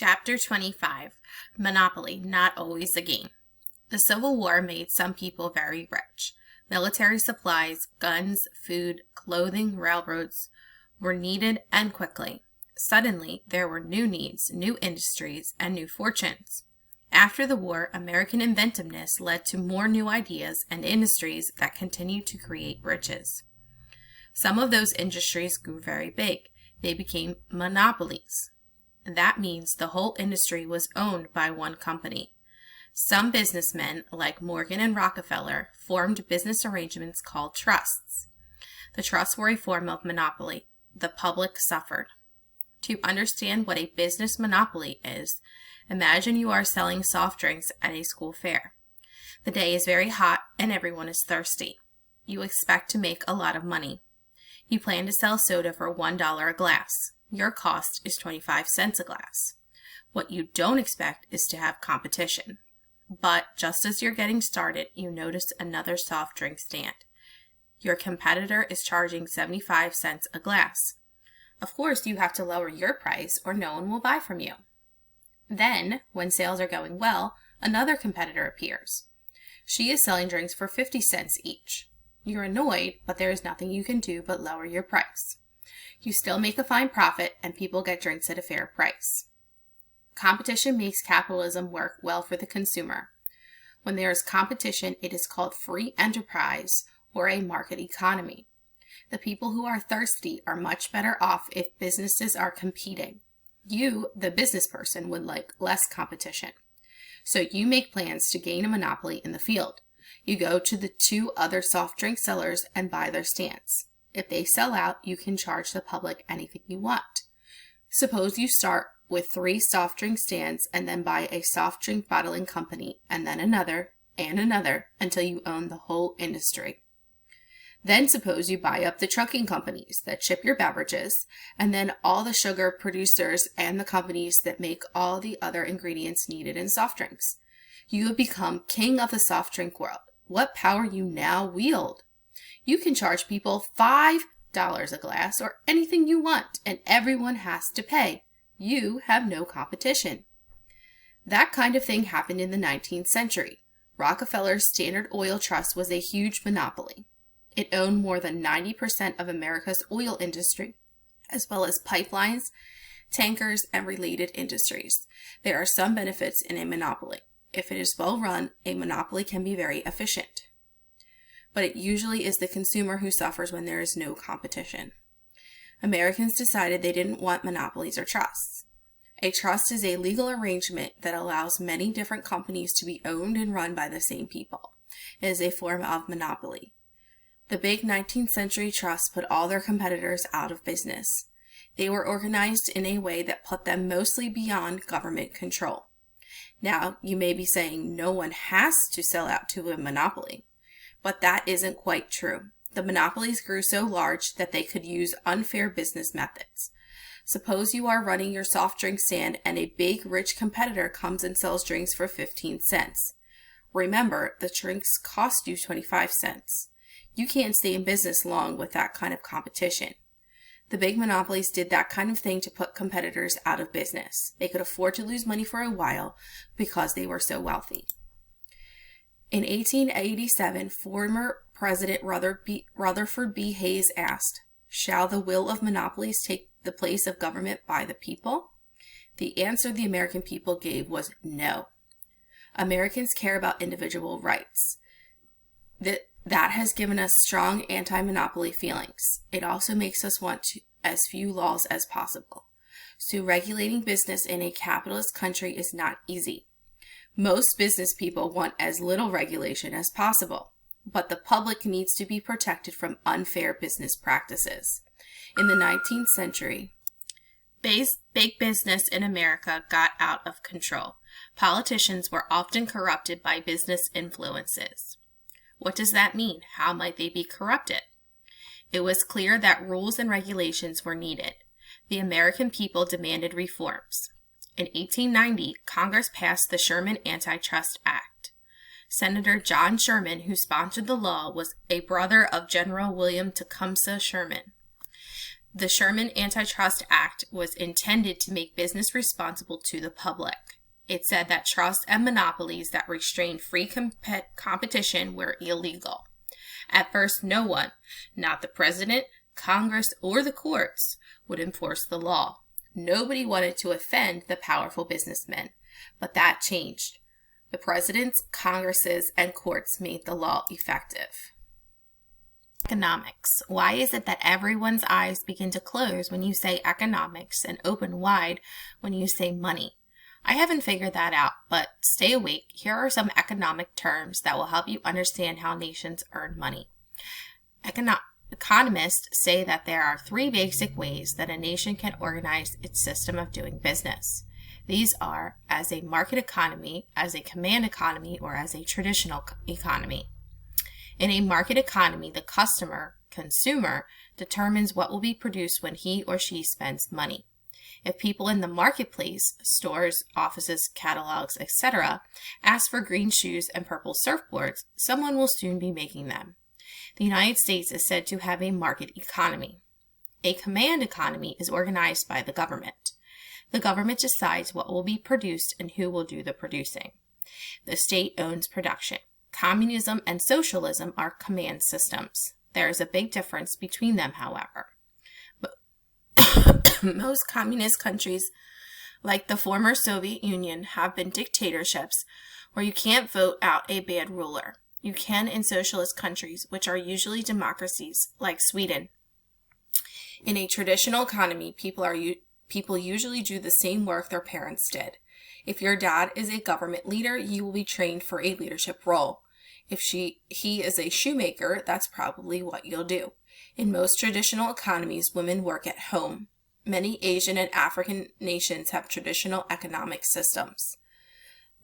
Chapter 25, Monopoly, Not Always a Game. The Civil War made some people very rich. Military supplies, guns, food, clothing, railroads were needed and quickly. Suddenly, there were new needs, new industries, and new fortunes. After the war, American inventiveness led to more new ideas and industries that continued to create riches. Some of those industries grew very big. They became monopolies. That means the whole industry was owned by one company. Some businessmen, like Morgan and Rockefeller, formed business arrangements called trusts. The trusts were a form of monopoly. The public suffered. To understand what a business monopoly is, imagine you are selling soft drinks at a school fair. The day is very hot and everyone is thirsty. You expect to make a lot of money. You plan to sell soda for $1 a glass. Your cost is 25 cents a glass. What you don't expect is to have competition. But just as you're getting started, you notice another soft drink stand. Your competitor is charging 75 cents a glass. Of course, you have to lower your price or no one will buy from you. Then, when sales are going well, another competitor appears. She is selling drinks for 50 cents each. You're annoyed, but there is nothing you can do but lower your price. You still make a fine profit and people get drinks at a fair price. Competition makes capitalism work well for the consumer. When there is competition, it is called free enterprise or a market economy. The people who are thirsty are much better off if businesses are competing. You, the business person, would like less competition. So you make plans to gain a monopoly in the field. You go to the two other soft drink sellers and buy their stands. If they sell out, you can charge the public anything you want. Suppose you start with 3 soft drink stands and then buy a soft drink bottling company and then another and another until you own the whole industry. Then suppose you buy up the trucking companies that ship your beverages and then all the sugar producers and the companies that make all the other ingredients needed in soft drinks. You have become king of the soft drink world. What power you now wield! You can charge people $5 a glass or anything you want, and everyone has to pay. You have no competition. That kind of thing happened in the 19th century. Rockefeller's Standard Oil Trust was a huge monopoly. It owned more than 90% of America's oil industry, as well as pipelines, tankers, and related industries. There are some benefits in a monopoly. If it is well run, a monopoly can be very efficient. But it usually is the consumer who suffers when there is no competition. Americans decided they didn't want monopolies or trusts. A trust is a legal arrangement that allows many different companies to be owned and run by the same people. It is a form of monopoly. The big 19th century trusts put all their competitors out of business. They were organized in a way that put them mostly beyond government control. Now, you may be saying no one has to sell out to a monopoly. But that isn't quite true. The monopolies grew so large that they could use unfair business methods. Suppose you are running your soft drink stand and a big rich competitor comes and sells drinks for 15 cents. Remember, the drinks cost you 25 cents. You can't stay in business long with that kind of competition. The big monopolies did that kind of thing to put competitors out of business. They could afford to lose money for a while because they were so wealthy. In 1887, former President Rutherford B. Hayes asked, "Shall the will of monopolies take the place of government by the people?" The answer the American people gave was no. Americans care about individual rights. That has given us strong anti-monopoly feelings. It also makes us want as few laws as possible. So regulating business in a capitalist country is not easy. Most business people want as little regulation as possible, but the public needs to be protected from unfair business practices. In the 19th century, big business in America got out of control. Politicians were often corrupted by business influences. What does that mean? How might they be corrupted? It was clear that rules and regulations were needed. The American people demanded reforms. In 1890, Congress passed the Sherman Antitrust Act. Senator John Sherman, who sponsored the law, was a brother of General William Tecumseh Sherman. The Sherman Antitrust Act was intended to make business responsible to the public. It said that trusts and monopolies that restrained free competition were illegal. At first, no one, not the president, Congress, or the courts, would enforce the law. Nobody wanted to offend the powerful businessmen, but that changed. The presidents, Congresses, and courts made the law effective. Economics. Why is it that everyone's eyes begin to close when you say economics and open wide when you say money? I haven't figured that out, but stay awake. Here are some economic terms that will help you understand how nations earn money. Economists say that there are three basic ways that a nation can organize its system of doing business. These are as a market economy, as a command economy, or as a traditional economy. In a market economy, the consumer, determines what will be produced when he or she spends money. If people in the marketplace, stores, offices, catalogs, etc., ask for green shoes and purple surfboards, someone will soon be making them. The United States is said to have a market economy. A command economy is organized by the government. The government decides what will be produced and who will do the producing. The state owns production. Communism and socialism are command systems. There is a big difference between them, however. Most communist countries, like the former Soviet Union, have been dictatorships where you can't vote out a bad ruler. You can in socialist countries, which are usually democracies, like Sweden. In a traditional economy, people usually do the same work their parents did. If your dad is a government leader, you will be trained for a leadership role. If he is a shoemaker, that's probably what you'll do. In most traditional economies, women work at home. Many Asian and African nations have traditional economic systems.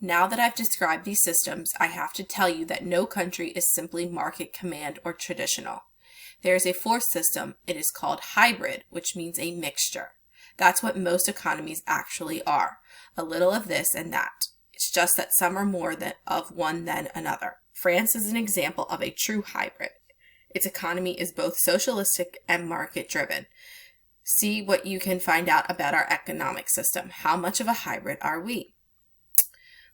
Now that I've described these systems, I have to tell you that no country is simply market, command, or traditional. There is a fourth system. It is called hybrid, which means a mixture. That's what most economies actually are. A little of this and that. It's just that some are more of one than another. France is an example of a true hybrid. Its economy is both socialistic and market-driven. See what you can find out about our economic system. How much of a hybrid are we?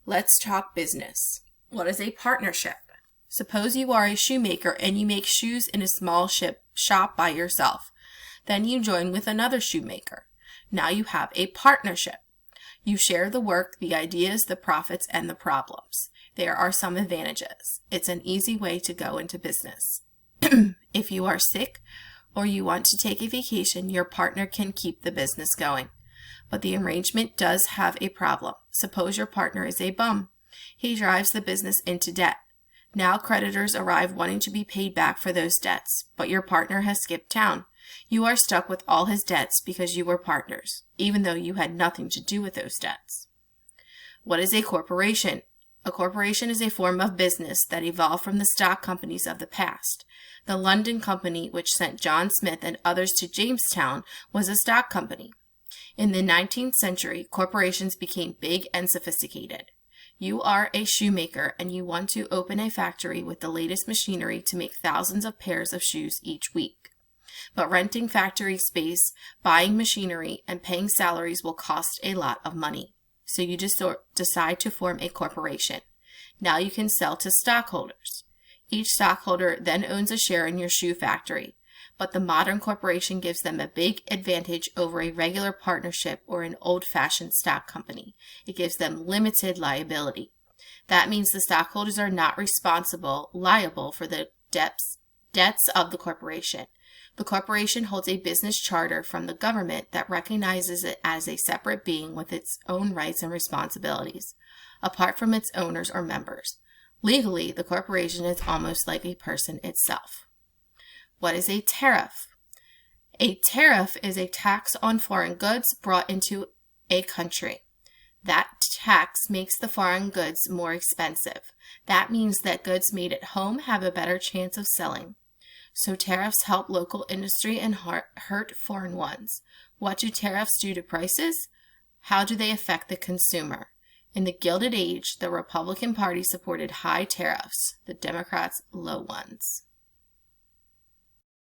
Let's talk business. What is a partnership? Suppose you are a shoemaker and you make shoes in a small shop by yourself. Then you join with another shoemaker. Now you have a partnership. You share the work, the ideas, the profits, and the problems. There are some advantages. It's an easy way to go into business. If you are sick or you want to take a vacation, your partner can keep the business going. But the arrangement does have a problem. Suppose your partner is a bum. He drives the business into debt. Now creditors arrive wanting to be paid back for those debts, but your partner has skipped town. You are stuck with all his debts because you were partners, even though you had nothing to do with those debts. What is a corporation? A corporation is a form of business that evolved from the stock companies of the past. The London Company, which sent John Smith and others to Jamestown, was a stock company. In the 19th century, corporations became big and sophisticated. You are a shoemaker and you want to open a factory with the latest machinery to make thousands of pairs of shoes each week. But renting factory space, buying machinery, and paying salaries will cost a lot of money. So you just decide to form a corporation. Now you can sell to stockholders. Each stockholder then owns a share in your shoe factory. But the modern corporation gives them a big advantage over a regular partnership or an old-fashioned stock company. It gives them limited liability. That means the stockholders are not liable for the debts of the corporation. The corporation holds a business charter from the government that recognizes it as a separate being with its own rights and responsibilities, apart from its owners or members. Legally, the corporation is almost like a person itself. What is a tariff? A tariff is a tax on foreign goods brought into a country. That tax makes the foreign goods more expensive. That means that goods made at home have a better chance of selling. So tariffs help local industry and hurt foreign ones. What do tariffs do to prices? How do they affect the consumer? In the Gilded Age, the Republican Party supported high tariffs, the Democrats low ones.